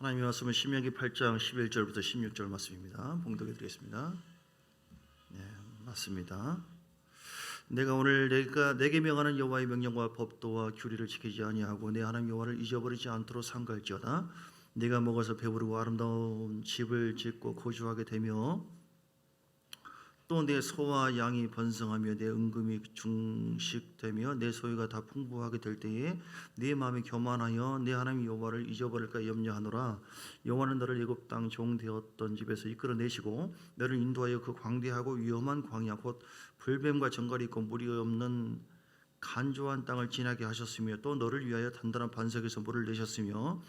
하나님의 말씀은 신명기 8장 11절부터 16절 말씀입니다. 봉독해 드리겠습니다. 네, 맞습니다. 내가 오늘 내게 명하는 여호와의 명령과 법도와 규례를 지키지 아니하고 내 하나님 여호와를 잊어버리지 않도록 삼가할지어다. 내가 먹어서 배부르고 아름다운 집을 짓고 거주하게 되며 또 내 소와 양이 번성하며 내 은금이 중식되며 내 소유가 다 풍부하게 될 때에 네 마음이 교만하여 내 하나님 여호와를 잊어버릴까 염려하노라. 여호와는 너를 애굽 땅 종 되었던 집에서 이끌어내시고 너를 인도하여 그 광대하고 위험한 광야 곧 불뱀과 정갈이 있고 물이 없는 간조한 땅을 지나게 하셨으며 또 너를 위하여 단단한 반석에서 물을 내셨으며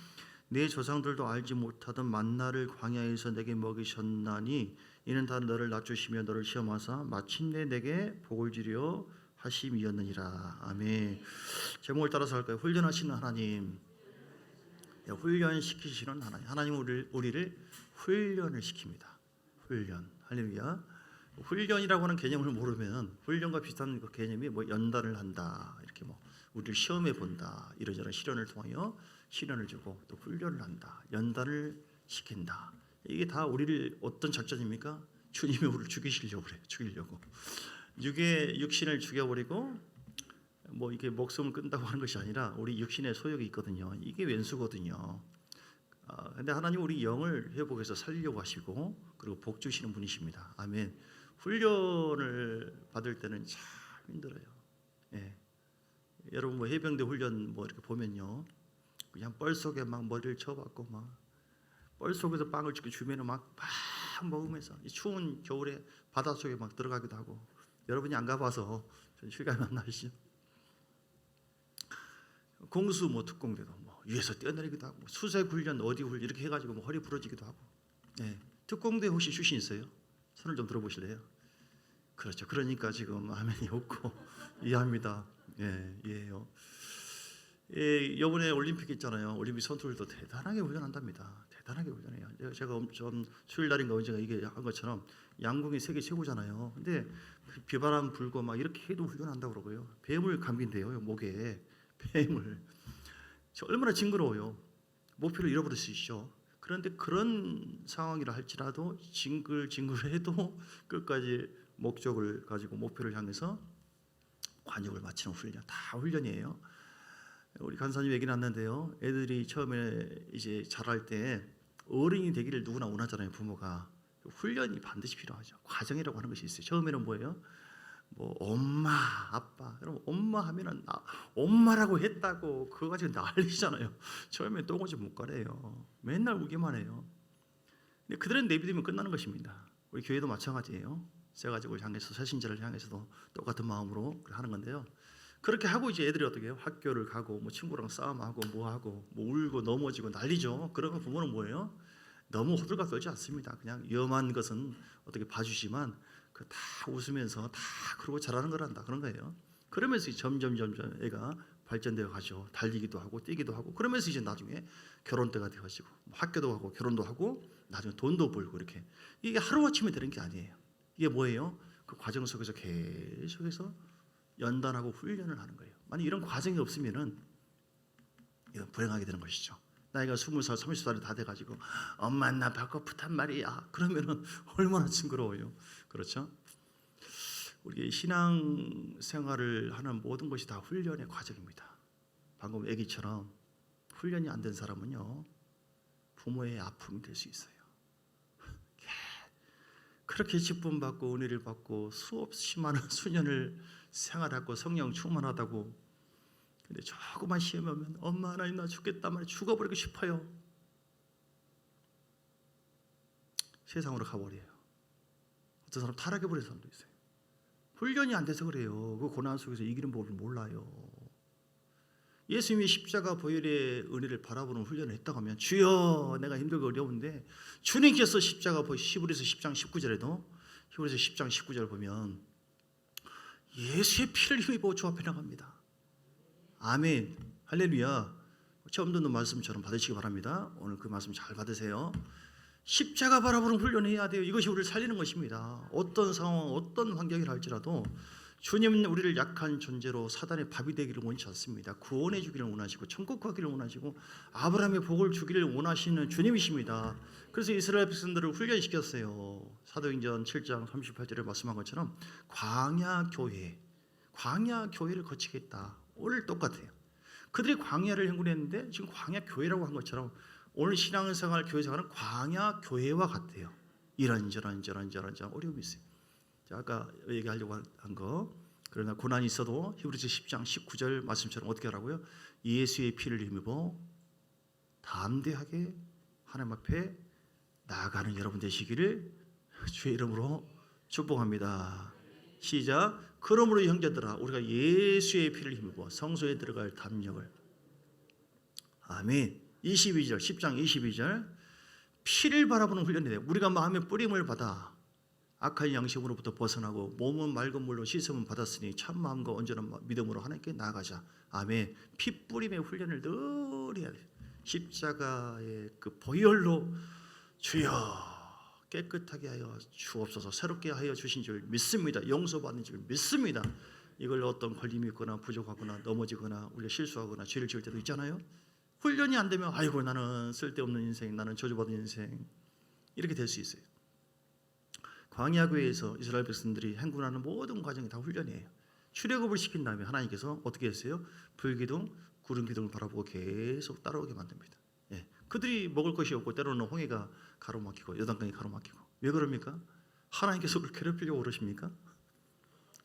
내 조상들도 알지 못하던 만나를 광야에서 내게 먹이셨나니 이는 다 너를 낮추시며 너를 시험하사 마침내 내게 복을 주려 하심이었느니라. 아멘. 제목을 따라서 할까요? 훈련하시는 하나님, 훈련시키시는 하나님. 하나님은 우리를 훈련을 시킵니다. 훈련. 할렐루야. 훈련이라고 하는 개념을 모르면 훈련과 비슷한 그 개념이 뭐 연단을 한다, 이렇게 뭐 우리를 시험해 본다, 이러저런 시련을 통하여 시련을 주고 또 훈련을 한다, 연단을 시킨다. 이게 다 우리를 어떤 작전입니까? 주님이 우리를 죽이시려고 그래요. 죽이려고. 육신을 죽여버리고 뭐 이게 목숨을 끈다고 하는 것이 아니라 우리 육신의 소욕이 있거든요. 이게 웬수거든요. 근데 하나님 우리 영을 회복해서 살리려고 하시고 그리고 복 주시는 분이십니다. 아멘. 훈련을 받을 때는 참 힘들어요. 예. 여러분 뭐 해병대 훈련 뭐 이렇게 보면요, 그냥 뻘 속에 막 머리를 쳐박고 막 뻘 속에서 빵을 찍고 주면은 막 먹으면서 이 추운 겨울에 바닷속에 막 들어가기도 하고. 여러분이 안 가봐서 실감이 안 나시죠? 공수 뭐 특공대도 뭐 위에서 뛰어내리기도 하고 수색 훈련 어디 훈련 이렇게 해가지고 뭐 허리 부러지기도 하고. 예. 특공대 혹시 출신 있어요? 손을 좀 들어보실래요? 그렇죠. 그러니까 지금 아멘이 없고 이해합니다. 예, 이해해요. 예, 이번에 올림픽 있잖아요. 올림픽 선수들도 대단하게 훈련한답니다. 대단하게 훈련해요. 제가 좀 수요일 날인가 언제가 이게 한 것처럼 양궁이 세계 최고잖아요. 근데 비바람 불고 막 이렇게 해도 훈련한다고 그러고요. 뱀을 감긴대요, 목에. 뱀을. 얼마나 징그러워요. 목표를 잃어버릴 수 있죠. 그런데 그런 상황이라 할지라도 징글징글해도 끝까지 목적을 가지고 목표를 향해서 관역을 마치는 훈련, 다 훈련이에요. 우리 간사님 얘기 났는데요. 애들이 처음에 이제 자랄 때 어른이 되기를 누구나 원하잖아요. 부모가. 훈련이 반드시 필요하죠. 과정이라고 하는 것이 있어요. 처음에는 뭐예요? 뭐 엄마, 아빠. 그럼 엄마 하면은 엄마라고 했다고 그거 가지고 난리잖아요. 처음에 똥오줌 못 가래요. 맨날 울기만 해요. 근데 그들은 내비두면 끝나는 것입니다. 우리 교회도 마찬가지예요. 세가지고 향해서 새신자를 향해서도 똑같은 마음으로 하는 건데요. 그렇게 하고 이제 애들이 어떻게 해요? 학교를 가고 뭐 친구랑 싸움하고 뭐 하고 뭐 울고 넘어지고 난리죠. 그러면 부모는 뭐예요? 너무 호들갑 떨지 않습니다. 그냥 위험한 것은 어떻게 봐주지만 그 다 웃으면서 다 그러고 잘하는 거란다, 그런 거예요. 그러면서 점점 애가 발전되어 가죠. 달리기도 하고 뛰기도 하고. 그러면서 이제 나중에 결혼 때가 되어지고 뭐 학교도 가고 결혼도 하고 나중에 돈도 벌고. 이렇게 이게 하루아침에 되는 게 아니에요. 이게 뭐예요? 그 과정 속에서 계속해서 연단하고 훈련을 하는 거예요. 만약 이런 과정이 없으면은 이건 불행하게 되는 것이죠. 나이가 20살, 30살이 다 돼가지고 엄마 나 배고프단 말이야. 그러면은 얼마나 징그러워요. 그렇죠? 우리 신앙 생활을 하는 모든 것이 다 훈련의 과정입니다. 방금 애기처럼 훈련이 안 된 사람은요, 부모의 아픔이 될 수 있어요. 그렇게 기쁨 받고 은혜를 받고 수없이 많은 수년을 생활하고 성령 충만하다고, 근데 조그만 시험이 오면 엄마 하나님 나 죽겠단 말이야. 죽어버리고 싶어요. 세상으로 가버려요. 어떤 사람 타락해버린 사람도 있어요. 훈련이 안 돼서 그래요. 그 고난 속에서 이기는 법을 몰라요. 예수님이 십자가 보혈의 은혜를 바라보는 훈련을 했다고 하면 주여 내가 힘들고 어려운데, 주님께서 십자가 히브리서 10장 19절에도 히브리서 10장 19절 보면 예수의 피를 힘입어 주 앞에 나갑니다. 아멘. 할렐루야. 처음 듣는 말씀처럼 받으시기 바랍니다. 오늘 그 말씀 잘 받으세요. 십자가 바라보는 훈련을 해야 돼요. 이것이 우리를 살리는 것입니다. 어떤 상황, 어떤 환경이라 할지라도 주님은 우리를 약한 존재로 사단의 밥이 되기를 원치 않습니다. 구원해 주기를 원하시고 천국 가기를 원하시고 아브라함의 복을 주기를 원하시는 주님이십니다. 그래서 이스라엘 백성들을 훈련시켰어요. 사도행전 7장 38절에 말씀한 것처럼 광야 교회를 거치겠다. 오늘 똑같아요. 그들이 광야를 행군했는데 지금 광야 교회라고 한 것처럼 오늘 신앙생활 교회 생활은 광야 교회와 같아요. 이런저런 어려움이 있어요. 자, 아까 얘기하려고 한 거, 그러나 고난이 있어도 히브리서 10장 19절 말씀처럼 어떻게 하라고요? 예수의 피를 힘입어 담대하게 하나님 앞에 나아가는 여러분 되시기를 주의 이름으로 축복합니다. 시작. 그러므로 형제들아 우리가 예수의 피를 힘입어 성소에 들어갈 담력을. 아멘. 22절 10장 22절 피를 바라보는 훈련이 돼요. 우리가 마음의 뿌림을 받아 악한 양심으로부터 벗어나고 몸은 맑은 물로 씻음을 받았으니 참 마음과 온전한 믿음으로 하나님께 나아가자. 아멘. 피 뿌림의 훈련을 늘 해야 돼요. 십자가의 그 보혈로 주여 깨끗하게 하여 주옵소서. 새롭게 하여 주신 줄 믿습니다. 용서받는 줄 믿습니다. 이걸 어떤 걸림이 있거나 부족하거나 넘어지거나 우리가 실수하거나 죄를 지을 때도 있잖아요. 훈련이 안 되면 아이고 나는 쓸데없는 인생, 나는 저주받은 인생 이렇게 될 수 있어요. 광야교회에서 이스라엘 백성들이 행군하는 모든 과정이 다 훈련이에요. 출애굽을 시킨 다음에 하나님께서 어떻게 했어요? 불기둥, 구름기둥을 바라보고 계속 따라오게 만듭니다. 예. 그들이 먹을 것이 없고 때로는 홍해가 가로막히고 요단강이 가로막히고. 왜 그럽니까? 하나님께서 그를 괴롭히려고 그러십니까?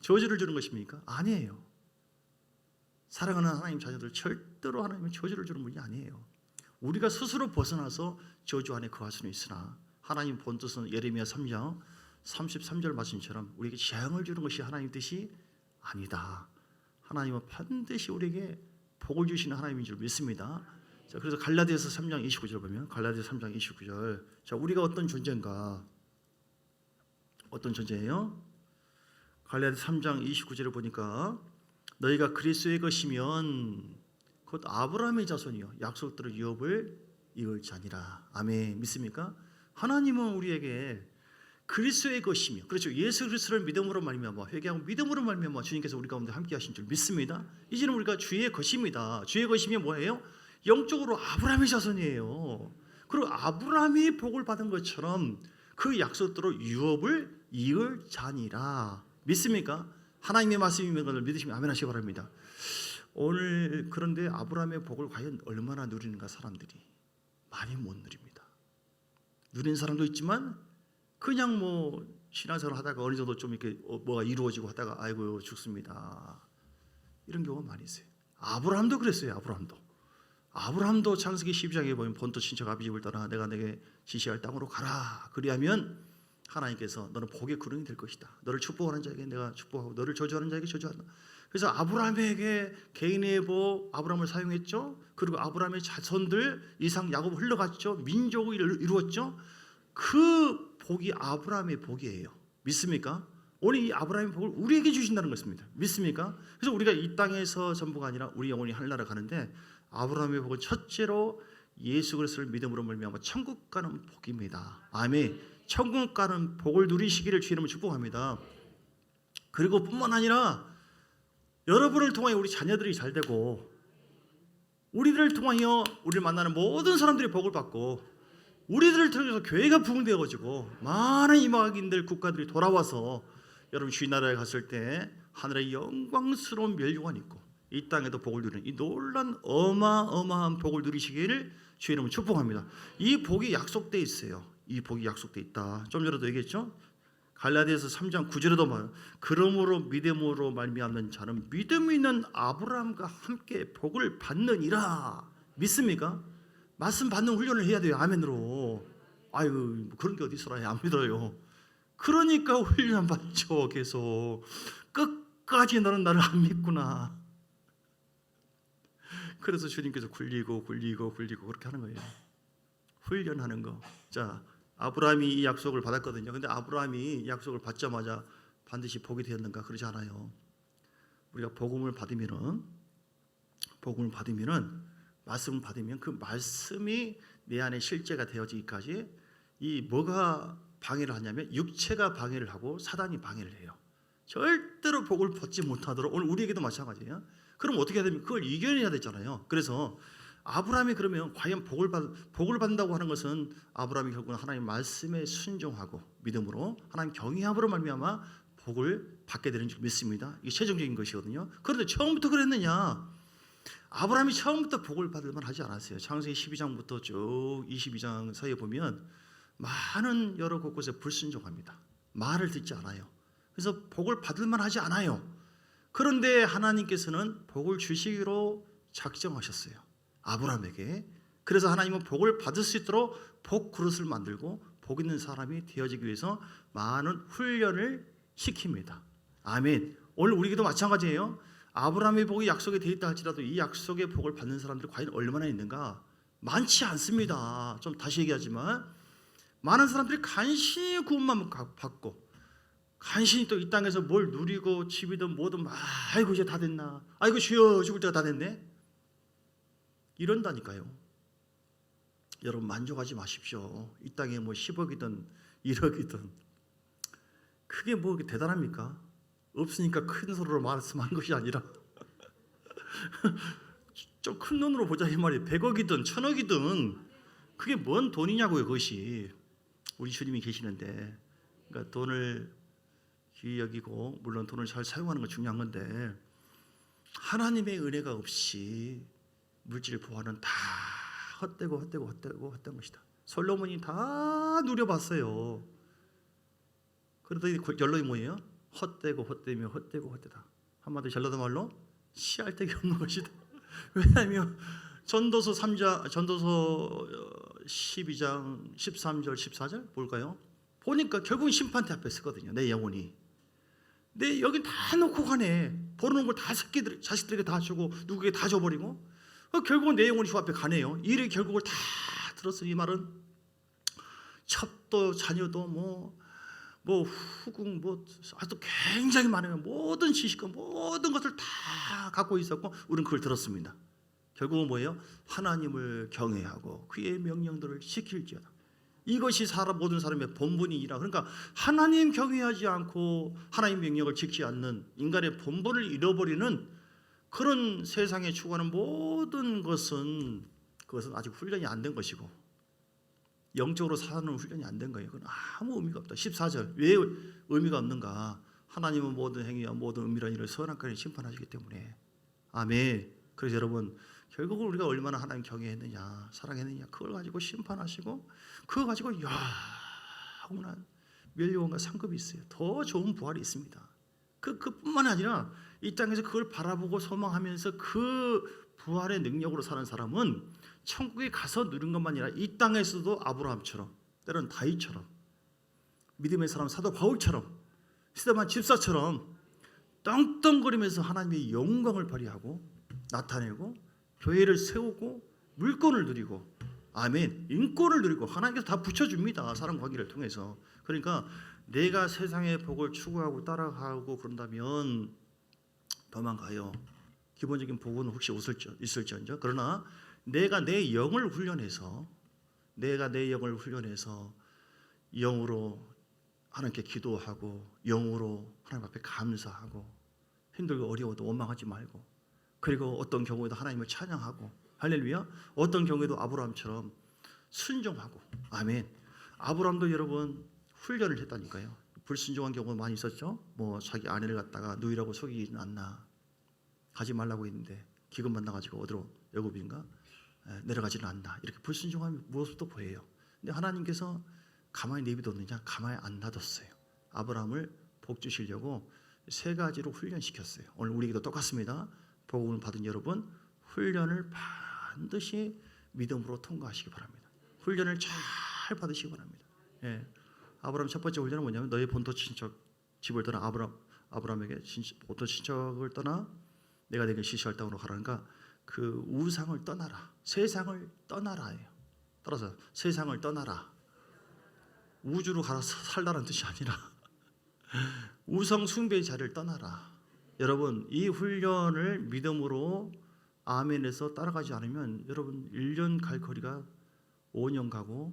저주를 주는 것입니까? 아니에요. 사랑하는 하나님 자녀들 절대로 하나님은 저주를 주는 분이 아니에요. 우리가 스스로 벗어나서 저주 안에 거할 수는 있으나 하나님 본 뜻은 예레미야 3장 33절 말씀처럼 우리에게 재앙을 주는 것이 하나님 뜻이 아니다. 하나님은 반드시 우리에게 복을 주시는 하나님인 줄 믿습니다. 자, 그래서 갈라디아서 3장 29절 보면 갈라디아서 3장 29절. 자, 우리가 어떤 존재인가? 어떤 존재예요? 갈라디아서 3장 29절을 보니까 너희가 그리스도의 것이면 곧 아브라함의 자손이요 약속들의 유업을 이을 자니라. 아멘. 믿습니까? 하나님은 우리에게 그리스도의 것이며, 그렇죠, 예수 그리스도를 믿음으로 말미암아 회개하고 믿음으로 말미암아 주님께서 우리 가운데 함께 하신 줄 믿습니다. 이제는 우리가 주의 것입니다. 주의 것이면 뭐예요? 영적으로 아브라함의 자손이에요. 그리고 아브라함이 복을 받은 것처럼 그 약속대로 유업을 이을 자니라. 믿습니까? 하나님의 말씀이면 것을 믿으시면 아멘 하시기 바랍니다. 오늘 그런데 아브라함의 복을 과연 얼마나 누리는가? 사람들이 많이 못 누립니다. 누리는 사람도 있지만 그냥 뭐 신앙생활 하다가 어느 정도 좀 이렇게 뭐가 이루어지고 하다가 아이고 죽습니다. 이런 경우가 많이 있어요. 아브라함도 그랬어요. 아브라함도 창세기 12장에 보면 본토 친척 아비 집을 떠나 내가 내게 지시할 땅으로 가라. 그리하면 하나님께서 너는 복의 구름이 될 것이다. 너를 축복하는 자에게 내가 축복하고 너를 저주하는 자에게 저주한다. 그래서 아브라함에게 개인의 복 아브라함을 사용했죠. 그리고 아브라함의 자손들 이삭 야곱 흘러갔죠. 민족을 이루었죠. 그 복이 아브라함의 복이에요. 믿습니까? 오늘 이 아브라함의 복을 우리에게 주신다는 것입니다. 믿습니까? 그래서 우리가 이 땅에서 전부가 아니라 우리 영혼이 하늘나라 가는데 아브라함의 복은 첫째로 예수 그리스도를 믿음으로 말미암아 천국 가는 복입니다. 아멘. 천국 가는 복을 누리시기를 주의 이름으로 축복합니다. 그리고 뿐만 아니라 여러분을 통하여 우리 자녀들이 잘 되고 우리들을 통하여 우리를 만나는 모든 사람들이 복을 받고 우리들을 통해서 교회가 부흥되어가지고 많은 이방인들 국가들이 돌아와서 여러분 주의 나라에 갔을 때 하늘의 영광스러운 멸류관이 있고 이 땅에도 복을 누리는 이 놀란 어마어마한 복을 누리시기를 주의 이름으로 축복합니다. 이 복이 약속되어 있어요. 이 복이 약속되어 있다. 좀 전에도 얘기했죠. 갈라디아서 3장 9절에도 말해요. 그러므로 믿음으로 말미암는 자는 믿음 있는 아브라함과 함께 복을 받느니라. 믿습니까? 말씀 받는 훈련을 해야 돼요. 아멘으로. 아유 그런 게 어디 있어라. 안 믿어요. 그러니까 훈련 받죠. 계속 끝까지 너는 나를 안 믿구나. 그래서 주님께서 굴리고 그렇게 하는 거예요. 훈련하는 거. 자, 아브라함이 이 약속을 받았거든요. 근데 아브라함이 약속을 받자마자 반드시 복이 되었는가? 그러지 않아요. 우리가 복음을 받으면은 말씀을 받으면 그 말씀이 내 안에 실제가 되어지기까지 이 뭐가 방해를 하냐면 육체가 방해를 하고 사단이 방해를 해요. 절대로 복을 받지 못하도록 오늘 우리에게도 마찬가지예요. 그럼 어떻게 해야 됩니까? 그걸 이겨내야 되잖아요. 그래서 아브라함이 그러면 과연 복을 받는다고 하는 것은 아브라함이 결국은 하나님 말씀에 순종하고 믿음으로 하나님 경외함으로 말미암아 복을 받게 되는 줄 믿습니다. 이게 최종적인 것이거든요. 그런데 처음부터 그랬느냐? 아브라함이 처음부터 복을 받을 만하지 않았어요. 창세기 12장부터 쭉 22장 사이에 보면 많은 여러 곳곳에 불순종합니다. 말을 듣지 않아요. 그래서 복을 받을 만하지 않아요. 그런데 하나님께서는 복을 주시기로 작정하셨어요. 아브라함에게. 그래서 하나님은 복을 받을 수 있도록 복 그릇을 만들고 복 있는 사람이 되어지기 위해서 많은 훈련을 시킵니다. 아멘. 오늘 우리에게도 마찬가지예요. 아브라함의 복이 약속에 되어 있다 할지라도 이 약속의 복을 받는 사람들이 과연 얼마나 있는가? 많지 않습니다. 좀 다시 얘기하지만 많은 사람들이 간신히 구원만 받고 간신히 또 이 땅에서 뭘 누리고 집이든 뭐든 아이고 이제 다 됐나? 아이고 주여 죽을 때가 다 됐네? 이런다니까요. 여러분 만족하지 마십시오. 이 땅에 뭐 10억이든 1억이든 그게 뭐 대단합니까? 없으니까 큰 소리로 말씀하는 것이 아니라 좀 큰 눈으로 보자 이 말이에요. 100억이든 1000억이든 그게 뭔 돈이냐고요. 그것이 우리 주님이 계시는데 그러니까 돈을 귀히 여기고 물론 돈을 잘 사용하는 건 중요한 건데 하나님의 은혜가 없이 물질 보화는 다 헛되고 헛된 것이다. 솔로몬이 다 누려봤어요. 그러더니 결론이 뭐예요? 헛되고 헛되다. 한마디로 전라도 말로 씨알 데기 없는 것이다. 왜냐하면 전도서 12장 13절 14절 볼까요? 보니까 결국은 심판대 앞에 서거든요. 내 영혼이. 내 여긴 다 놓고 가네. 벌어놓은 걸 다 자식들에게 다 주고 누구에게 다 줘버리고 결국은 내 영혼이 주 앞에 가네요. 이를 결국을 다 들었어. 이 말은 첩도 자녀도 뭐 후궁 아주 굉장히 많아요. 모든 지식과 모든 것을 다 갖고 있었고 우리는 그걸 들었습니다. 결국은 뭐예요? 하나님을 경외하고 그의 명령들을 지킬지어다. 이것이 모든 사람의 본분이라. 그러니까 하나님 경외하지 않고 하나님 명령을 지키지 않는 인간의 본분을 잃어버리는 그런 세상에 추구하는 모든 그것은 아직 훈련이 안 된 것이고 영적으로 사는 훈련이 안 된 거예요. 그건 아무 의미가 없다. 14절 왜 의미가 없는가? 하나님은 모든 행위와 모든 은밀한 일을 선악과에 심판하시기 때문에. 아멘. 그래서 여러분 결국은 우리가 얼마나 하나님 경외했느냐 사랑했느냐 그걸 가지고 심판하시고 그거 가지고 영원한 멸류관과 상급이 있어요. 더 좋은 부활이 있습니다. 그뿐만 아니라 이 땅에서 그걸 바라보고 소망하면서 그 부활의 능력으로 사는 사람은 천국에 가서 누린 것만 아니라 이 땅에서도 아브라함처럼 때로는 다윗처럼 믿음의 사람 사도 바울처럼 스데반 집사처럼 떵떵거리면서 하나님의 영광을 발휘하고 나타내고 교회를 세우고 물권을 누리고 아멘 인권을 누리고 하나님께서 다 붙여줍니다. 사람 관계를 통해서. 그러니까 내가 세상의 복을 추구하고 따라가고 그런다면 도망가요. 기본적인 복은 혹시 있을지언정. 그러나 내가 내 영을 훈련해서 영으로 하나님께 기도하고 영으로 하나님 앞에 감사하고 힘들고 어려워도 원망하지 말고 그리고 어떤 경우에도 하나님을 찬양하고 할렐루야. 어떤 경우에도 아브라함처럼 순종하고 아멘. 아브라함도 여러분 훈련을 했다니까요. 불순종한 경우가 많이 있었죠. 뭐 자기 아내를 갖다가 누이라고 속이진 않나 가지 말라고 했는데 기근 만나가지고 어디로 애굽인가 내려가지는 않나 이렇게 불순종한 모습도 보여요. 근데 하나님께서 가만히 내비뒀느냐? 가만히 안 놔뒀어요. 아브라함을 복 주시려고 세 가지로 훈련시켰어요. 오늘 우리에게도 똑같습니다. 복음을 받은 여러분 훈련을 반드시 믿음으로 통과하시기 바랍니다. 훈련을 잘 받으시기 바랍니다. 예. 아브라함 첫 번째 훈련은 뭐냐면 너의 본토 친척 집을 떠나 아브라함에게 본토 친척을 떠나 내가 내게 지시할 땅으로 가라니까 그 우상을 떠나라. 세상을 떠나라예요. 따라서 세상을 떠나라. 우주로 가서 살라는 뜻이 아니라 우상 숭배의 자리를 떠나라. 여러분 이 훈련을 믿음으로 아멘에서 따라가지 않으면 여러분 1년 갈 거리가 5년 가고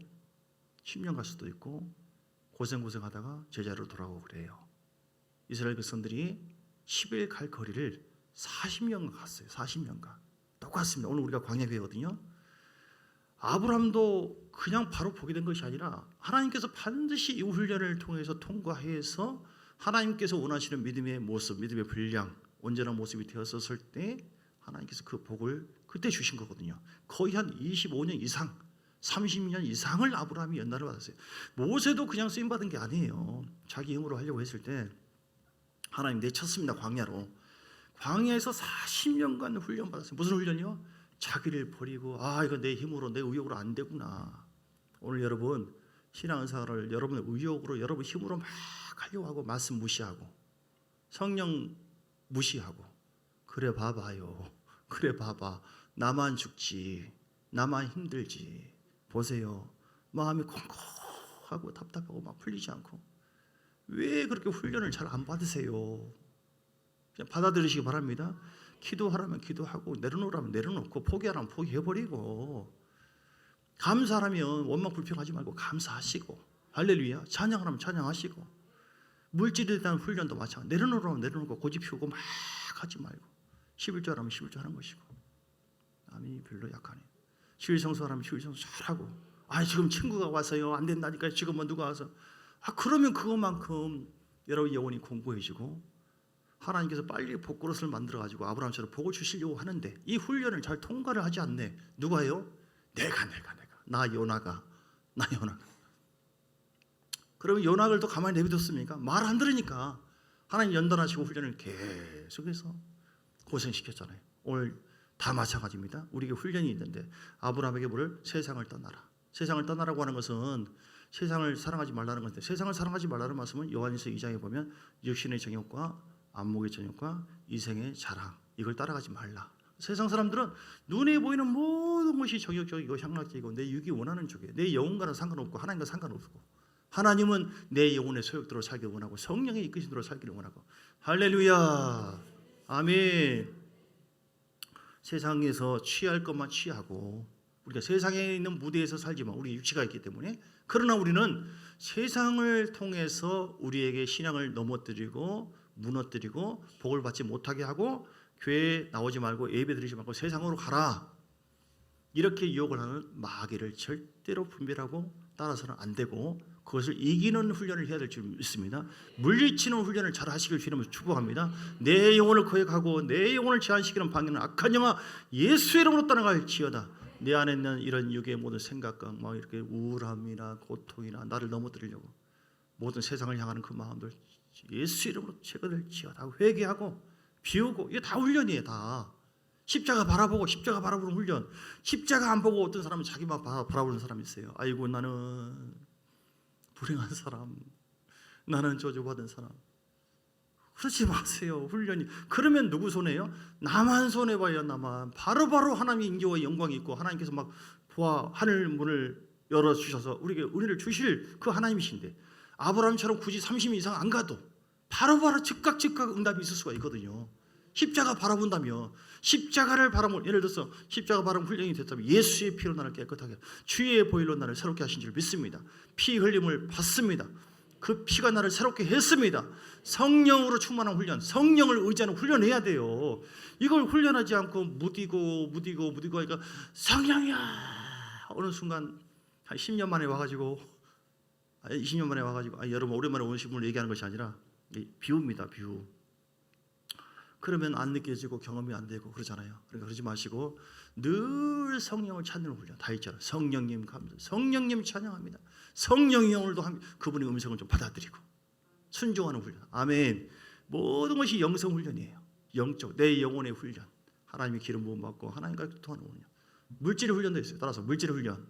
10년 갈 수도 있고 고생하다가 제자리로 돌아오고 그래요. 이스라엘 백성들이 10일 갈 거리를 40년간 갔어요. 40년간. 똑같습니다. 오늘 우리가 광야 배우거든요. 아브라함도 그냥 바로 보게 된 것이 아니라 하나님께서 반드시 이 훈련을 통해서 통과해서 하나님께서 원하시는 믿음의 모습, 믿음의 분량, 온전한 모습이 되었을 때 하나님께서 그 복을 그때 주신 거거든요. 거의 한 25년 이상, 30년 이상을 아브라함이 연단을 받았어요. 모세도 그냥 쓰임 받은 게 아니에요. 자기 힘으로 하려고 했을 때 하나님 내쳤습니다. 광야로. 광야에서 40년간 훈련 받았어요. 무슨 훈련이요? 자기를 버리고 이거 내 힘으로 내 의욕으로 안 되구나. 오늘 여러분 신앙생활을 여러분의 의욕으로 여러분 힘으로 막 하려고 하고 말씀 무시하고 성령 무시하고 그래 봐봐요. 그래 봐봐. 나만 죽지. 나만 힘들지. 보세요. 마음이 콩콩하고 답답하고 막 풀리지 않고 왜 그렇게 훈련을 잘 안 받으세요? 그냥 받아들이시기 바랍니다. 기도하라면 기도하고 내려놓으라면 내려놓고 포기하라면 포기해버리고 감사하면 원망 불평하지 말고 감사하시고 할렐루야 찬양하라면 찬양하시고 물질에 대한 훈련도 마찬가지 내려놓으라면 내려놓고 고집 피우고 막 하지 말고 11조 하라면 11조 하는 것이고 남이 별로 약하네 11성수 하라면 11성수 잘하고 지금 친구가 와서요 안 된다니까 지금은 누가 와서 그러면 그것만큼 여러분 영혼이 공부해지고 하나님께서 빨리 복그릇을 만들어가지고 아브라함처럼 복을 주시려고 하는데 이 훈련을 잘 통과를 하지 않네. 누가요? 내가 나 요나가 그러면 요나를 또 가만히 내비뒀습니까? 말 안 들으니까 하나님 연단하시고 훈련을 계속해서 고생시켰잖아요. 오늘 다 마찬가지입니다. 우리에게 훈련이 있는데 아브라함에게 물을 세상을 떠나라. 세상을 떠나라고 하는 것은 세상을 사랑하지 말라는 건데 세상을 사랑하지 말라는 말씀은 요한일서 2장에 보면 육신의 정욕과 안목의 정욕과 이생의 자랑 이걸 따라가지 말라. 세상 사람들은 눈에 보이는 모든 것이 정욕적이고 향락적이고 내 육이 원하는 쪽에 내 영혼과는 상관없고 하나님과 상관없고 하나님은 내 영혼의 소욕대로 살기를 원하고 성령의 이끄신 대로 살기를 원하고 할렐루야 아멘. 세상에서 취할 것만 취하고 우리가 세상에 있는 무대에서 살지만 우리 육체가 있기 때문에 그러나 우리는 세상을 통해서 우리에게 신앙을 넘어뜨리고 무너뜨리고 복을 받지 못하게 하고 교회에 나오지 말고 예배드리지 말고 세상으로 가라 이렇게 유혹을 하는 마귀를 절대로 분별하고 따라서는 안 되고 그것을 이기는 훈련을 해야 될 줄 믿습니다. 물리치는 훈련을 잘 하시길 주님으로 축복합니다. 내 영혼을 거역하고 내 영혼을 제한시키는 방해는 악한 영아 예수의 이름으로 떠나갈지어다. 내 안에 있는 이런 육의 모든 생각과 막 이렇게 우울함이나 고통이나 나를 넘어뜨리려고 모든 세상을 향하는 그 마음들 예수 이름으로 제거될지어다. 회개하고 비우고 이게 다 훈련이에요. 다 십자가 바라보고 십자가 바라보는 훈련. 십자가 안 보고 어떤 사람은 자기만 바라보는 사람이 있어요. 아이고 나는 불행한 사람, 나는 저주받은 사람. 그러지 마세요. 훈련이 그러면 누구 손해요? 나만 손해봐요. 나만 바로바로 하나님의 인기와 영광이 있고 하나님께서 막 보아 하늘 문을 열어주셔서 우리에게 은혜를 주실 그 하나님이신데 아브라함처럼 굳이 30년 이상 안 가도 바로바로 즉각 응답이 있을 수가 있거든요. 십자가 바라본다며 십자가를 바라보면 예를 들어서 십자가 바라본 훈련이 됐다면 예수의 피로 나를 깨끗하게 주의 보혈로 나를 새롭게 하신 줄 믿습니다. 피 흘림을 받습니다. 그 피가 나를 새롭게 했습니다. 성령으로 충만한 훈련, 성령을 의지하는 훈련해야 돼요. 이걸 훈련하지 않고 무디고 하니까 성령이야 어느 순간 한 10년 만에 와가지고 20년 만에 와가지고 여러분 오랜만에 오신 분을 얘기하는 것이 아니라 비유입니다. 비유. 그러면 안 느껴지고 경험이 안 되고 그러잖아요. 그러니까 그러지 마시고 늘 성령을 찾는 훈련 다 있잖아요. 성령님 감사, 성령님 찬양합니다. 성령이 오늘도 그분의 음성을 좀 받아들이고 순종하는 훈련. 아멘. 모든 것이 영성 훈련이에요. 영적 내 영혼의 훈련. 하나님의 기름 부음 받고 하나님과 소통하는 훈련. 물질의 훈련도 있어요. 따라서 물질의 훈련.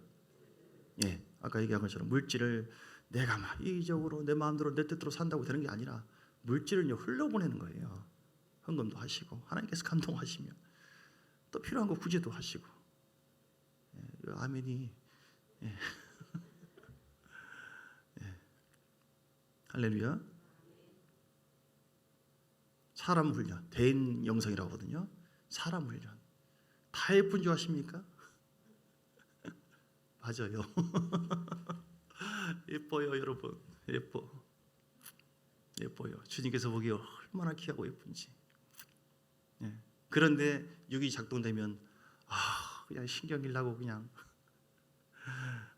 예, 아까 얘기한 것처럼 물질을 내가 막 이기적으로 내 마음대로 내 뜻대로 산다고 되는 게 아니라 물질을 흘려보내는 거예요. 헌금도 하시고 하나님께서 감동하시면 또 필요한 거 구제도 하시고 아멘이 할렐루야. 사람 훈련 대인 영성이라고 하거든요. 사람 훈련 다 예쁜 줄 아십니까? 맞아요. 예뻐요 여러분. 예뻐. 예뻐요. 주님께서 보기에 얼마나 귀하고 예쁜지. 예. 그런데 육이 작동되면 그냥 신경질 나고 그냥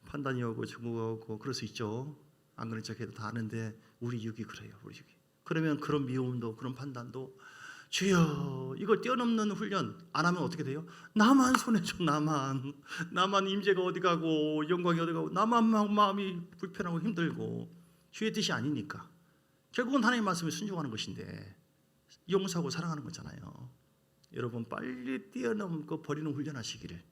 판단이 오고 증오가 오고 그럴 수 있죠. 안 그런 척해도 다 아는데 우리 육이 그래요. 우리 육이. 그러면 그런 미움도 그런 판단도 주여 이걸 뛰어넘는 훈련 안 하면 어떻게 돼요? 나만 손해줘. 나만 임재가 어디 가고 영광이 어디 가고 나만 마음이 불편하고 힘들고 주의 뜻이 아니니까 결국은 하나님의 말씀에 순종하는 것인데 용서하고 사랑하는 거잖아요. 여러분 빨리 뛰어넘고 버리는 훈련하시기를,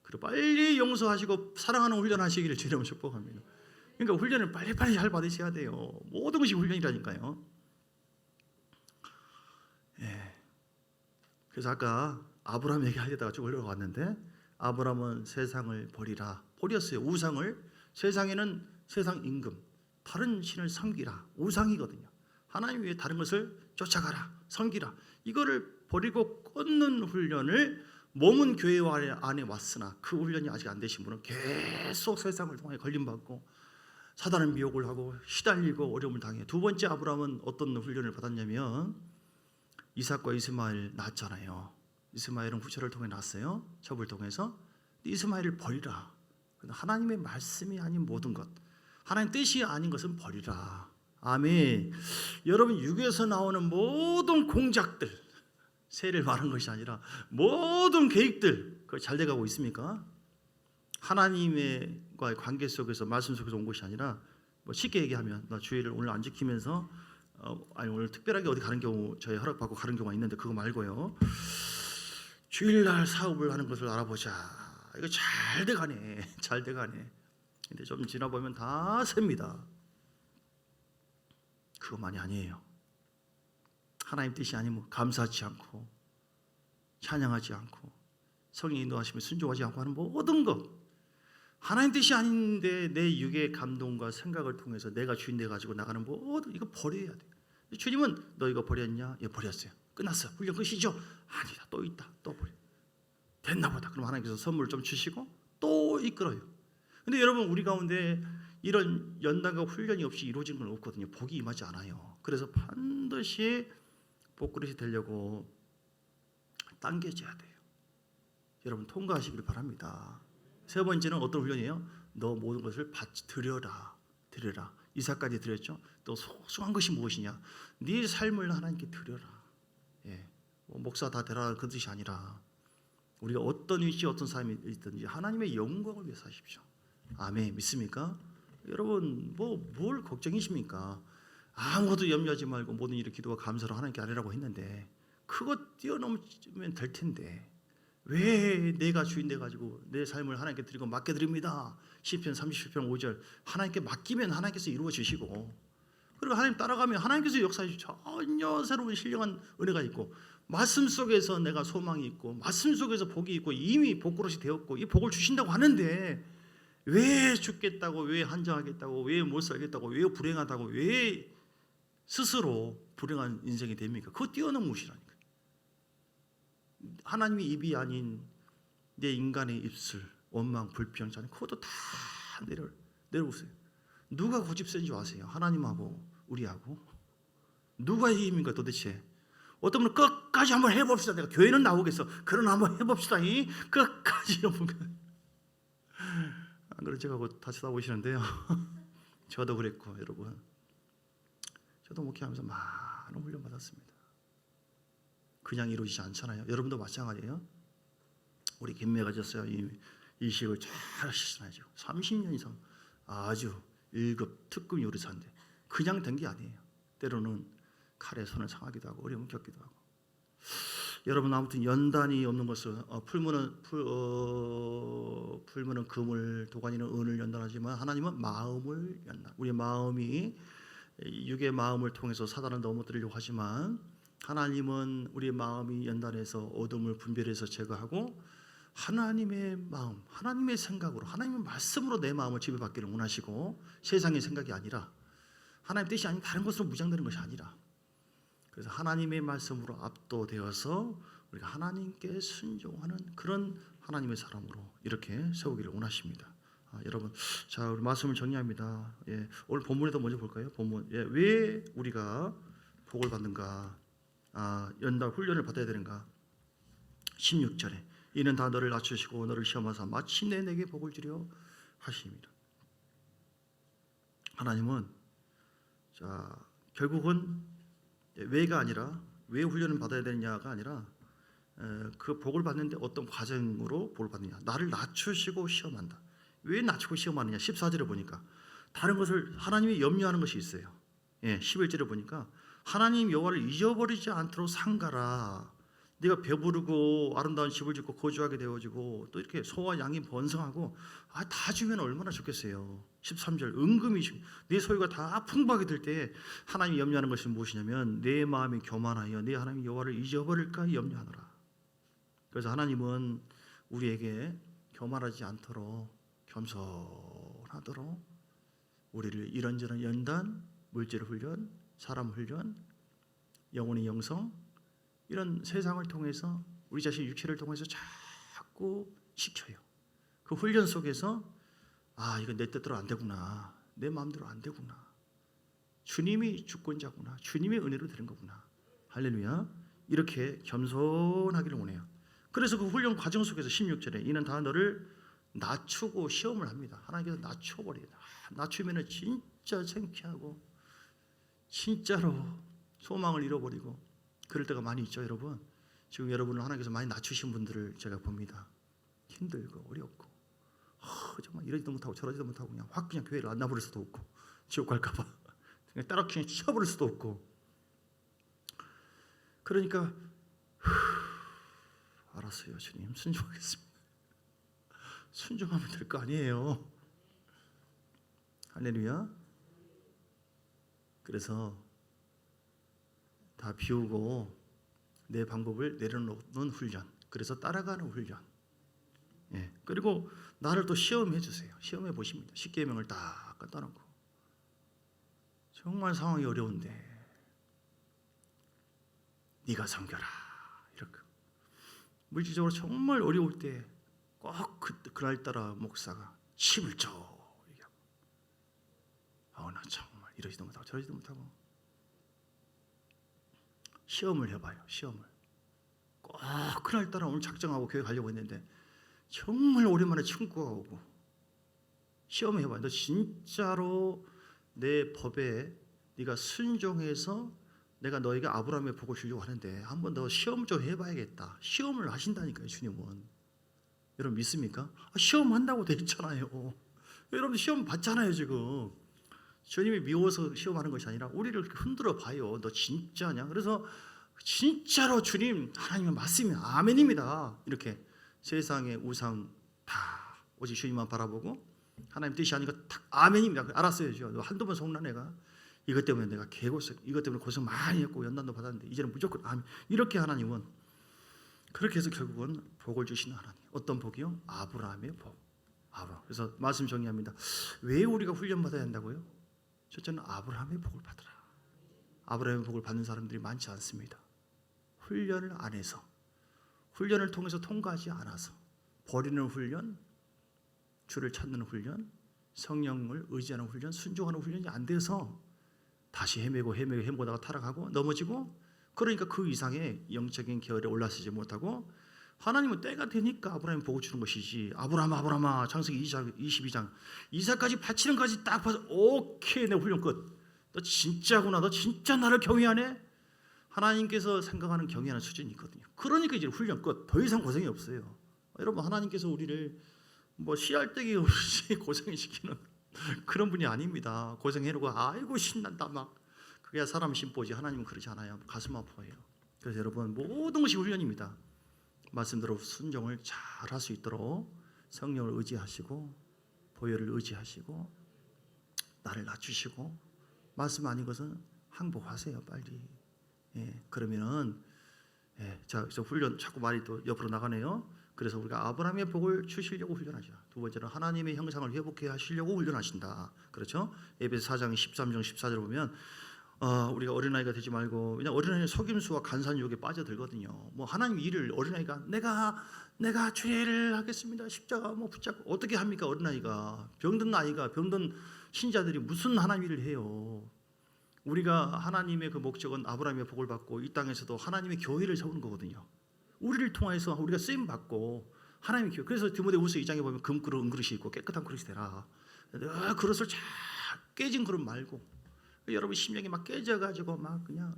그리고 빨리 용서하시고 사랑하는 훈련하시기를 주님으로 축복합니다. 그러니까 훈련을 빨리빨리 잘 받으셔야 돼요. 모든 것이 훈련이라니까요. 예. 그래서 아까 아브라함 얘기하려다가 쭉 올라갔는데 아브라함은 세상을 버렸어요. 우상을. 세상에는 세상 임금, 다른 신을 섬기라. 우상이거든요. 하나님 외에 다른 것을 쫓아가라, 섬기라. 이거를 버리고 끊는 훈련을 몸은 교회 안에 왔으나 그 훈련이 아직 안 되신 분은 계속 세상을 통해 걸림받고 사단의 미혹을 하고 시달리고 어려움을 당해요. 두 번째 아브라함은 어떤 훈련을 받았냐면 이삭과 이스마엘 낳았잖아요. 이스마엘은 후처를 통해 낳았어요. 첩을 통해서. 이스마엘을 버리라. 하나님의 말씀이 아닌 모든 것, 하나님 뜻이 아닌 것은 버리라. 아멘. 여러분 육에서 나오는 모든 공작들, 세를 말한 것이 아니라 모든 계획들 그거 잘 돼가고 있습니까? 하나님과의 관계 속에서 말씀 속에서 온 것이 아니라 뭐 쉽게 얘기하면 나 주일을 오늘 안 지키면서 오늘 특별하게 어디 가는 경우 저희 허락받고 가는 경우가 있는데 그거 말고요. 주일날 사업을 하는 것을 알아보자. 이거 잘 돼가네. 잘 돼가네. 근데 좀 지나보면 다 셉니다. 그것만이 아니에요. 하나님 뜻이 아니면 감사하지 않고 찬양하지 않고 성령 인도하시면 순종하지 않고 하는 모든 것, 하나님 뜻이 아닌데 내 육의 감동과 생각을 통해서 내가 주인 돼 가지고 나가는 모든 이거 버려야 돼. 주님은 너 이거 버렸냐? 예, 버렸어요. 끝났어. 훈련 끝이죠? 아니다. 또 있다. 또 버려. 됐나 보다. 그럼 하나님께서 선물을 좀 주시고 또 이끌어요. 근데 여러분 우리 가운데 이런 연단과 훈련이 없이 이루어지는 건 없거든요. 복이 임하지 않아요. 그래서 반드시 복그릇이 되려고 당겨져야 돼요. 여러분 통과하시길 바랍니다. 세 번째는 어떤 훈련이에요? 너 모든 것을 드려라. 이삭까지 드렸죠. 또 소중한 것이 무엇이냐? 네 삶을 하나님께 드려라. 예, 목사 다 되라 그 뜻이 아니라 우리가 어떤 위치 어떤 삶이 있든지 하나님의 영광을 위해서 하십시오. 아멘. 믿습니까? 여러분 뭘 걱정이십니까? 아무것도 염려하지 말고 모든 일을 기도와 감사로 하나님께 아뢰라고 했는데 그거 뛰어넘으면 될 텐데 왜 내가 주인 돼가지고 내 삶을 하나님께 드리고 맡겨드립니다. 시편 37편 5절 하나님께 맡기면 하나님께서 이루어 주시고, 그리고 하나님 따라가면 하나님께서 역사해 주시고 전혀 새로운 신령한 은혜가 있고 말씀 속에서 내가 소망이 있고 말씀 속에서 복이 있고 이미 복그릇이 되었고 이 복을 주신다고 하는데 왜 죽겠다고, 왜 한정하겠다고, 왜 못 살겠다고, 왜 불행하다고, 왜 스스로 불행한 인생이 됩니까? 그거 뛰어넘으시라니까. 하나님의 입이 아닌 내 인간의 입술, 원망, 불평, 잔 그것도 다 내려오세요. 누가 고집센 줄 아세요? 하나님하고 우리하고. 누가 이깁니까 도대체? 어떤 분은 끝까지 한번 해봅시다. 내가 교회는 나오겠어. 그러나 한번 해봅시다. 끝까지 안 그런 척하고 다시 나오시는데요. 저도 그랬고 여러분. 저도 목회하면서 많은 훈련 받았습니다. 그냥 이루어지지 않잖아요. 여러분도 마찬가지예요. 우리 김매 가졌어요. 이 식을 잘 하시잖아요. 30년 이상 아주 1급 특급 요리사인데 그냥 된 게 아니에요. 때로는 칼에 손을 상하기도 하고 어려움을 겪기도 하고. 여러분 아무튼 연단이 없는 것은 풀무는 금을, 도가니는 은을 연단하지만 하나님은 마음을 연단. 우리 마음이 육의 마음을 통해서 사단을 넘어뜨리려고 하지만 하나님은 우리 마음이 연단해서 어둠을 분별해서 제거하고 하나님의 마음, 하나님의 생각으로, 하나님의 말씀으로 내 마음을 지배받기를 원하시고 세상의 생각이 아니라 하나님 뜻이 아닌 다른 것으로 무장되는 것이 아니라 그래서 하나님의 말씀으로 압도되어서 우리가 하나님께 순종하는 그런 하나님의 사람으로 이렇게 세우기를 원하십니다. 여러분, 자 우리 말씀을 정리합니다. 예, 오늘 본문에도 먼저 볼까요? 본문. 예, 왜 우리가 복을 받는가? 연단 훈련을 받아야 되는가? 16절에 이는 다 너를 낮추시고 너를 시험하사 마침내 내게 복을 주려 하십니다. 하나님은 자 결국은 왜가 아니라 왜 훈련을 받아야 되느냐가 아니라 그 복을 받는데 어떤 과정으로 복을 받느냐. 나를 낮추시고 시험한다. 왜 낮추고 시험하느냐. 14절에 보니까 다른 것을 하나님이 염려하는 것이 있어요. 예, 11절에 보니까 하나님 여호와를 잊어버리지 않도록 삼가라. 네가 배부르고 아름다운 집을 짓고 거주하게 되어지고 또 이렇게 소와 양이 번성하고 다 주면 얼마나 좋겠어요. 13절 은금이 네 소유가 다 풍부하게 될 때 하나님이 염려하는 것이 무엇이냐면 내 마음이 교만하여 네 하나님 여호와를 잊어버릴까 염려하노라. 그래서 하나님은 우리에게 교만하지 않도록 겸손하도록 우리를 이런저런 연단, 물질 훈련, 사람 훈련, 영혼의 영성 이런 세상을 통해서 우리 자신 육체를 통해서 자꾸 시켜요. 그 훈련 속에서 이건 내 뜻대로 안 되구나. 내 마음대로 안 되구나. 주님이 주권자구나. 주님의 은혜로 되는 거구나. 할렐루야. 이렇게 겸손하기를 원해요. 그래서 그 훈련 과정 속에서 16절에 이는 다 너를 낮추고 시험을 합니다. 하나님께서 낮춰버려요. 낮추면 진짜 창피하고 진짜로 소망을 잃어버리고 그럴 때가 많이 있죠. 여러분 지금 여러분을 하나님께서 많이 낮추신 분들을 제가 봅니다. 힘들고 어렵고 정말 이러지도 못하고 저러지도 못하고 그냥 확 그냥 교회를 안 나버릴 수도 없고 지옥 갈까 봐 그냥 따라 그냥 치워버릴 수도 없고 그러니까 알았어요. 주님 순종하겠습니다. 순종하면 될 거 아니에요. 할렐루야. 그래서 다 비우고 내 방법을 내려놓는 훈련. 그래서 따라가는 훈련. 예. 그리고 나를 또 시험해 주세요. 시험해 보십니다. 십계명을 딱 갖다 놓고 정말 상황이 어려운데 네가 섬겨라. 이렇게 물질적으로 정말 어려울 때 꼭 그날따라 목사가 힘을 줘 얘기하고 나 정말 이러지도 못하고 저러지도 못하고 시험을 해봐요. 시험을 꼭 그날따라 오늘 작정하고 교회 가려고 했는데 정말 오랜만에 친구가 오고 시험을 해봐요. 너 진짜로 내 법에 네가 순종해서 내가 너에게 아브라함의 복을 주려고 하는데 한번 너 시험 좀 해봐야겠다. 시험을 하신다니까요. 주님은. 여러분 믿습니까? 시험한다고 돼 있잖아요. 여러분 시험 받잖아요. 지금 주님이 미워서 시험하는 것이 아니라 우리를 흔들어 봐요. 너 진짜냐? 그래서 진짜로 주님 하나님은 맞습니다. 아멘입니다. 이렇게 세상의 우상 다 오직 주님만 바라보고 하나님 뜻이 아니고 딱 아멘입니다. 알았어요. 너 한두 번 속는 애가 이것 때문에 내가 개고생 이것 때문에 고생 많이 했고 연단도 받았는데 이제는 무조건 아멘. 이렇게 하나님은 그렇게 해서 결국은 복을 주시는 하나님. 어떤 복이요? 아브라함의 복. 그래서 말씀 정리합니다. 왜 우리가 훈련받아야 한다고요? 첫째는 아브라함의 복을 받으라. 아브라함의 복을 받는 사람들이 많지 않습니다. 훈련을 안 해서 훈련을 통해서 통과하지 않아서 버리는 훈련, 주를 찾는 훈련, 성령을 의지하는 훈련, 순종하는 훈련이 안 돼서 다시 헤매보다가 타락하고 넘어지고 그러니까 그 이상의 영적인 계열에 올라서지 못하고 하나님은 때가 되니까 아브라함이 복을 주는 것이지 아브라함아 창세기 22장 이삭까지 바치는 까지 딱 봐서 오케이 내 훈련 끝. 너 진짜구나. 너 진짜 나를 경외하네. 하나님께서 생각하는 경외하는 수준이 있거든요. 그러니까 이제 훈련 끝. 더 이상 고생이 없어요. 여러분 하나님께서 우리를 씨알떼기 없이 고생시키는 그런 분이 아닙니다. 고생해놓고 아이고 신난다 막 그게 사람 심보지. 하나님은 그러지 않아요. 가슴 아파해요. 그래서 여러분 모든 것이 훈련입니다. 말씀대로 순종을 잘 할 수 있도록 성령을 의지하시고 보혈을 의지하시고 나를 낮추시고 말씀 아닌 것은 항복하세요. 빨리. 예, 그러면은 자, 그래서 훈련 자꾸 말이 또 옆으로 나가네요. 그래서 우리가 아브라함의 복을 주시려고 훈련하죠. 두 번째는 하나님의 형상을 회복해 하시려고 훈련하신다. 그렇죠? 에베소 4장 13절 14절 보면 우리가 어린아이가 되지 말고, 왜냐 어린아이는 속임수와 간사한 유혹에 빠져들거든요. 뭐 하나님 일을 어린아이가 내가 죄를 하겠습니다. 십자가 뭐 붙잡고 어떻게 합니까? 어린아이가, 병든 아이가, 병든 신자들이 무슨 하나님 일을 해요? 우리가 하나님의 그 목적은 아브라함의 복을 받고 이 땅에서도 하나님의 교회를 세우는 거거든요. 우리를 통해서 우리가 쓰임 받고 하나님의 교회. 그래서 디모데후서 2장에 보면 금그릇 은그릇이 있고 깨끗한 그릇이 되라. 그릇을 잘 깨진 그릇 말고, 여러분 심령이 막 깨져가지고 막 그냥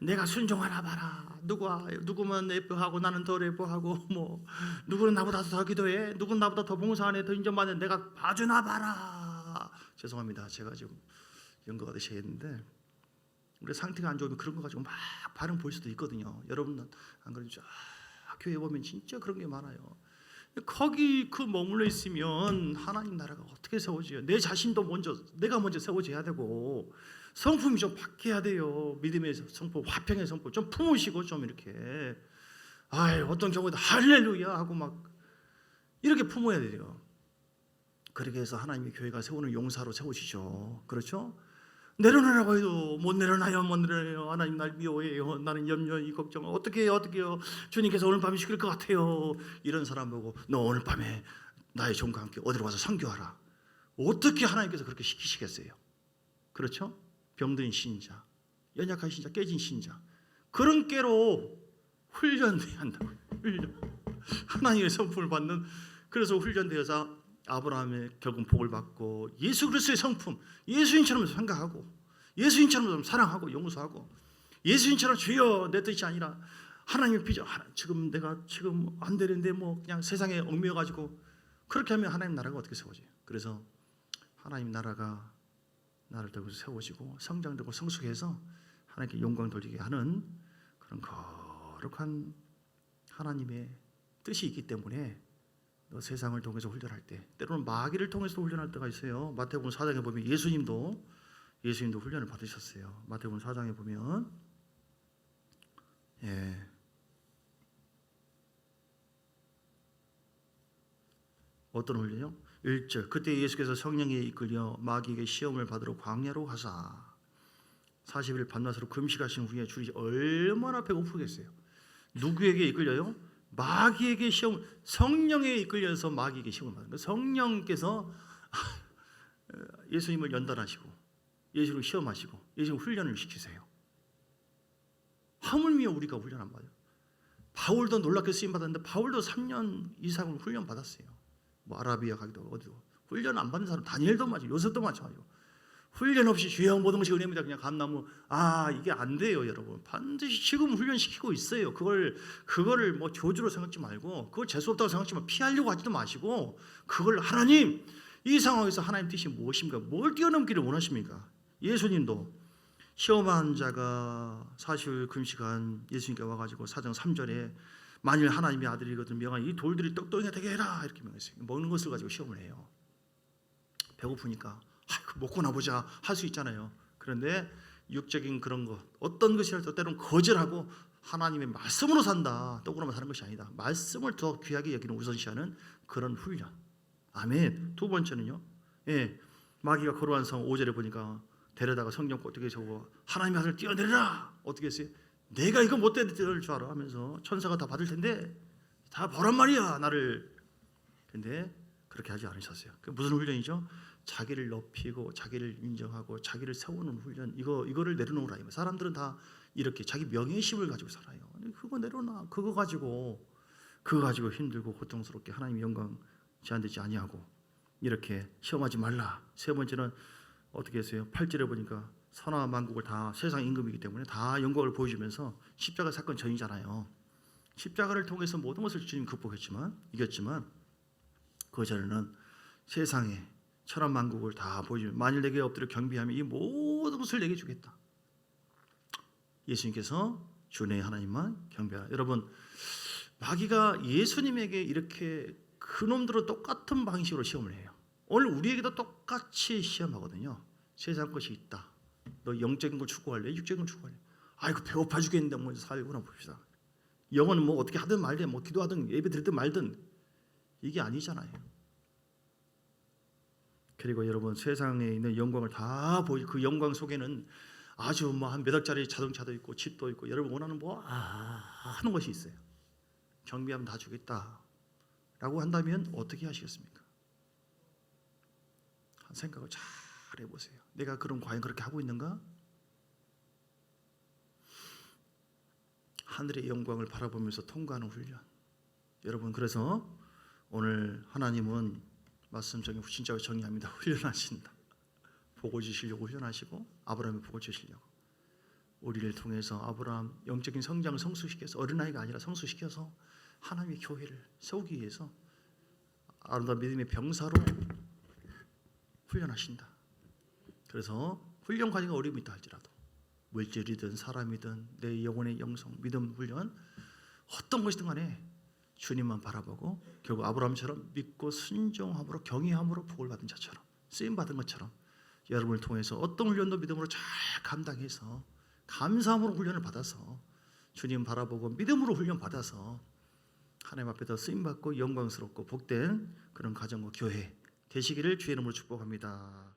내가 순종하나 봐라. 누구면 예뻐하고 나는 덜 예뻐하고, 뭐 누구는 나보다 더 기도해, 누구는 나보다 더 봉사하네, 더 인정받네, 내가 봐주나 봐라. 죄송합니다. 제가 지금 연구가 되셔야겠는데, 우리 상태가 안 좋으면 그런 거 가지고 막 반응 볼 수도 있거든요. 여러분 안 그러죠? 교회 보면 진짜 그런 게 많아요. 거기 머물러 있으면 하나님 나라가 어떻게 세워져요? 내 자신도 내가 먼저 세워져야 되고, 성품이 좀 바뀌어야 돼요. 믿음의 성품, 화평의 성품 좀 품으시고, 좀 이렇게 어떤 경우에도 할렐루야 하고 막 이렇게 품어야 돼요. 그렇게 해서 하나님의 교회가 세우는 용사로 세우시죠. 그렇죠? 내려놓으라고 해도 못 내려놔요. 하나님 날 미워해요. 나는 염려이 걱정 어떻게 해요? 주님께서 오늘 밤에 시킬 것 같아요. 이런 사람 보고 너 오늘 밤에 나의 종과 함께 어디로 가서 선교하라. 어떻게 하나님께서 그렇게 시키시겠어요? 그렇죠? 병든 신자, 연약한 신자, 깨진 신자, 그런 깨로 훈련돼야 한다고. 하나님의 성품을 받는, 그래서 훈련되어서 아브라함의 결국 복을 받고 예수 그리스도의 성품, 예수님처럼 생각하고, 예수님처럼 사랑하고 용서하고, 예수님처럼 주여 내 뜻이 아니라 하나님의 비전, 지금 내가 안 되는데 뭐 그냥 세상에 얽매여 가지고, 그렇게 하면 하나님 나라가 어떻게 세워져요? 그래서 하나님 나라가 나를 통해서 세워지고 성장되고 성숙해서 하나님께 영광 돌리게 하는 그런 거룩한 하나님의 뜻이 있기 때문에, 세상을 통해서 훈련할 때, 때로는 마귀를 통해서 훈련할 때가 있어요. 마태복음 4장에 보면 예수님도 훈련을 받으셨어요. 마태복음 4장에 보면 어떤 훈련이요? 1절, 그때 예수께서 성령에 이끌려 마귀에게 시험을 받으러 광야로 가사 40일 밤낮으로 금식하신 후에 줄이 얼마나 배고프겠어요. 누구에게 이끌려요? 마귀에게 성령에 이끌려서 마귀에게 시험을 받는 거예요. 성령께서 예수님을 연단하시고 예수를 시험하시고 예수님 훈련을 시키세요. 하물며 우리가 훈련 안 받아요. 바울도 놀랍게 쓰임 받았는데 바울도 3년 이상을 훈련 받았어요. 뭐 아라비아 가기도 어디도 훈련 안 받는 사람, 다니엘도 마찬가지고 요셉도 마찬가지고, 훈련 없이 주여 모든 것이 은혜입니다 그냥 감나무, 이게 안 돼요. 여러분 반드시 지금 훈련시키고 있어요. 그거를 뭐 교주로 생각지 말고, 그걸 재수없다고 생각지 말고, 피하려고 하지도 마시고, 그걸 하나님, 이 상황에서 하나님 뜻이 무엇입니까? 뭘 뛰어넘기를 원하십니까? 예수님도 시험한 자가 40일 금식한 예수님께 와가지고 4장 3절에 만일 하나님의 아들이거든 명하니 이 돌들이 떡덩이가 되게 해라 이렇게 명했어요. 먹는 것을 가지고 시험을 해요. 배고프니까 먹고나 보자 할 수 있잖아요. 그런데 육적인 그런 것, 어떤 것이라도 때로는 거절하고 하나님의 말씀으로 산다, 떡으로만 사는 것이 아니다, 말씀을 더 귀하게 여기는 우선시하는 그런 훈련. 아멘. 두 번째는요, 마귀가 거룩한 성 5절에 보니까 데려다가 성경 어떻게 적어, 하나님의 아들을 뛰어내리라. 어떻게 했어요? 내가 이거 못 때릴 줄 알아 하면서 천사가 다 받을 텐데 다 보란 말이야 나를. 근데 그렇게 하지 않으셨어요. 그 무슨 훈련이죠? 자기를 높이고 자기를 인정하고 자기를 세우는 훈련. 이거를 내려놓으라. 사람들은 다 이렇게 자기 명예심을 가지고 살아요. 그거 내려놔. 그거 가지고 힘들고 고통스럽게 하나님의 영광 제한되지 아니하고 이렇게 시험하지 말라. 세 번째는 어떻게 했어요? 8절에 보니까 선화 만국을 다, 세상 임금이기 때문에 다 영광을 보여주면서 십자가 사건 전이잖아요. 십자가를 통해서 모든 것을 주님 이겼지만 그 전에는 세상에 천하 만국을 다 보여주면, 만일 내게 엎드려 경배하면 이 모든 것을 내게 주겠다. 예수님께서 주내 하나님만 경배하라. 여러분, 마귀가 예수님에게 이렇게 그놈들은 똑같은 방식으로 시험을 해요. 오늘 우리에게도 똑같이 시험하거든요. 세상 것이 있다. 너 영적인 걸 추구할래? 육적인 걸 추구할래? 아이고 배고파 죽겠는데 뭐 살고나 봅시다. 영어는 뭐 어떻게 하든 말든, 뭐 기도하든 예배 드리든 말든, 이게 아니잖아요. 그리고 여러분, 세상에 있는 영광을 다 보여, 그 영광 속에는 아주 뭐 한 몇 억짜리 자동차도 있고 집도 있고 여러분 원하는 뭐 하는 것이 있어요. 경비하면 다 주겠다라고 한다면 어떻게 하시겠습니까? 한 생각을 잘 해보세요. 내가 과연 그렇게 하고 있는가? 하늘의 영광을 바라보면서 통과하는 훈련. 여러분, 그래서 오늘 하나님은 말씀 중에 진짜 정의합니다. 훈련하신다. 복을 주시려고 훈련하시고 아브라함의 복을 주시려고. 우리를 통해서 아브라함 영적인 성장을 성숙시켜서 어린아이가 아니라 성숙시켜서 하나님의 교회를 세우기 위해서 아름다운 믿음의 병사로 훈련하신다. 그래서 훈련 과정에 어려움이 있다 할지라도 물질이든 사람이든 내 영혼의 영성, 믿음 훈련 어떤 것이든 간에 주님만 바라보고 결국 아브라함처럼 믿고 순종함으로 경외함으로 복을 받은 자처럼 쓰임 받은 것처럼 여러분을 통해서 어떤 훈련도 믿음으로 잘 감당해서 감사함으로 훈련을 받아서 주님 바라보고 믿음으로 훈련 받아서 하나님 앞에서 쓰임 받고 영광스럽고 복된 그런 가정과 교회 되시기를 주의 이름으로 축복합니다.